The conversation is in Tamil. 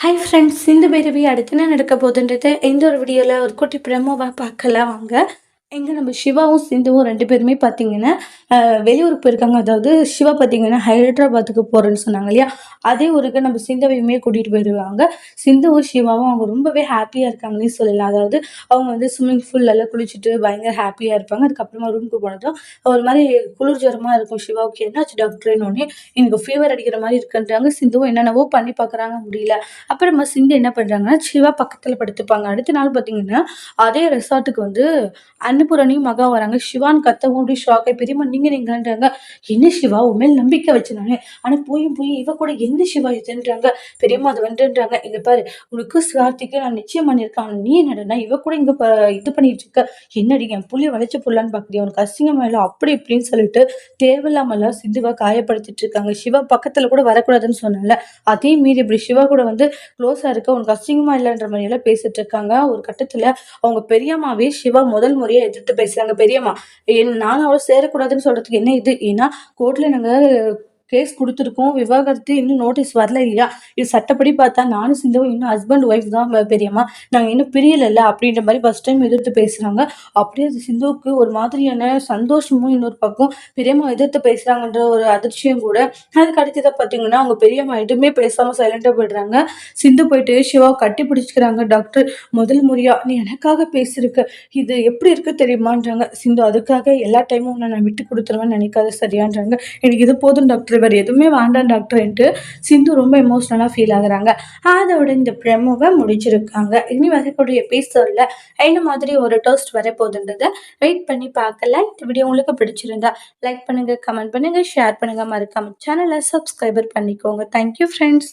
ஹாய் ஃப்ரெண்ட்ஸ், இந்த பைரவி அடுத்து என்ன நடக்க போகுதுன்றது இந்த ஒரு வீடியோவில் ஒரு குட்டி ப்ரெமோவாக பார்க்கலாம் வாங்க. எங்க நம்ம சிவாவும் சிந்துவும் 2 பேருமே பார்த்தீங்கன்னா, வெளியூருக்கு போயிருக்காங்க. அதாவது சிவா பார்த்தீங்கன்னா, ஹைதராபாத்துக்கு போறேன்னு சொன்னாங்க இல்லையா? அதே ஊருக்கு நம்ம சிந்துவையுமே கூட்டிட்டு போயிருவாங்க. சிந்துவும், சிவாவும் அவங்க ரொம்பவே ஹேப்பியா இருக்காங்கன்னே சொல்லலாம். அதாவது அவங்க வந்து ஸ்விம்மிங் பூல்லலாம் குளிச்சுட்டு பயங்கர ஹேப்பியா இருப்பாங்க. அதுக்கப்புறமா ரூமுக்கு போனதும் ஒரு மாரி குளிர் ஜுரமா இருக்கும் சிவாவுக்கு. "என்னாச்சு டாக்டர்ன்னோனே?" "எனக்கு ஃபீவர் அடிக்கிற மாரி இருக்குன்றாங்க." சிந்துவும் என்னென்னவோ பண்ணி பார்க்குறாங்க, முடியல. அப்புறமா சிந்து என்ன பண்றாங்கன்னா, சிவா பக்கத்துல படுத்துப்பாங்க. அடுத்த நாள் பார்த்தீங்கன்னா, அதே ரெசார்ட்டுக்கு வந்து அன்னபூரணியும் மகா வராங்க. சிவான்னு கத்தவும் அப்படியே ஷாக் ஆயி, "பெரியம்மா நீங்கன்றாங்க." "என்ன சிவா உன் மேல நம்பிக்கை வச்சேன் நானு. ஆனா போயும் போய் இவ கூட எந்த சிவா இதுன்றாங்க." பெரியம்மா அது வந்துன்றாங்க. "இங்க பாரு உனக்கு சிவார்த்திக்கு நான் நிச்சயம் பண்ணியிருக்கேன். ஆனா நீ என்னடான்னா இவ கூட இங்க இது பண்ணிட்டு இருக்க. என்னடி என் புள்ளைய வளைச்சு போடலான்னு பார்க்குறியா? உனக்கு அசிங்கமா இல்ல?" அப்படி இப்படின்னு சொல்லிட்டு தேவையில்லாமலாம் சிந்துவ காயப்படுத்திட்டு இருக்காங்க. சிவா பக்கத்துல கூட வரக்கூடாதுன்னு சொன்னேன்ல. அதையும் மீறி இப்படி சிவா கூட வந்து க்ளோஸா இருக்க உனக்கு அசிங்கமா இல்லன்ற மாரியெல்லாம் பேசிட்டு இருக்காங்க. ஒரு கட்டத்துல அவங்க பெரியம்மாவே சிவா முதல் முறையா எதிர்த்து பேசுறாங்க. பெரியம்மா, நானும் அவளும் சேரக்கூடாதுன்னு சொல்றதுக்கு என்ன இது? ஏன்னா கோர்ட்ல நாங்க கேஸ் குடுத்துருக்கோம். விவாகரத்து இன்னும் நோட்டீஸ் வரல இல்லையா? இது சட்டப்படி பார்த்தா நானும் சிந்துவும் இன்னும் ஹஸ்பண்ட், ஒய்ஃப் தான் பெரியம்மா. நாங்க இன்னும் பிரியலல்ல அப்படின்ற மாரி ஃபர்ஸ்ட் டைம் எதிர்த்து பேசுறாங்க. அப்படியே அது சிந்துவுக்கு ஒரு மாதிரியான சந்தோஷமும் இன்னொரு பக்கம் பெரியம்மா எதிர்த்து பேசுறாங்கன்ற ஒரு அதிர்ச்சியும் கூட. அதுக்கு அடுத்ததா பார்த்தீங்கன்னா, அவங்க பெரியம்மா எதுவுமே பேசாம சைலண்டா போயிடுறாங்க. சிந்து போயிட்டு சிவாவ கட்டி பிடிச்சுக்கிறாங்க. டாக்டர் முதல் முறையா நீ எனக்காக பேசியிருக்க. இது எப்படி இருக்கு தெரியுமான்றாங்க. சிந்து அதுக்காக எல்லா டைமும் உன்ன நான் விட்டு குடுத்துருவேன்னு நினைக்காத சரியான்றாங்க. எனக்கு இது போதும் டாக்டர். வேற எதுவுமே வேண்டாம் டாக்டர்ன்ட்டு சிந்து ரொம்ப எமோஷனலா ஃபீல் ஆகுறாங்க. அதோட இந்த ப்ரெமோவ முடிச்சிருக்காங்க. இனி வரக்கூடிய எபிசோட்ல என்ன மாதிரி ஒரு டோஸ்ட் வரப்போகுதுன்றத வெயிட் பண்ணி பார்க்கலாம். இந்த வீடியோ உங்களுக்கு பிடிச்சிருந்தா லைக் பண்ணுங்க, கமெண்ட் பண்ணுங்க, ஷேர் பண்ணுங்க. மறக்காம சேனலை சப்ஸ்கிரைபர் பண்ணிக்கோங்க. Thank you friends.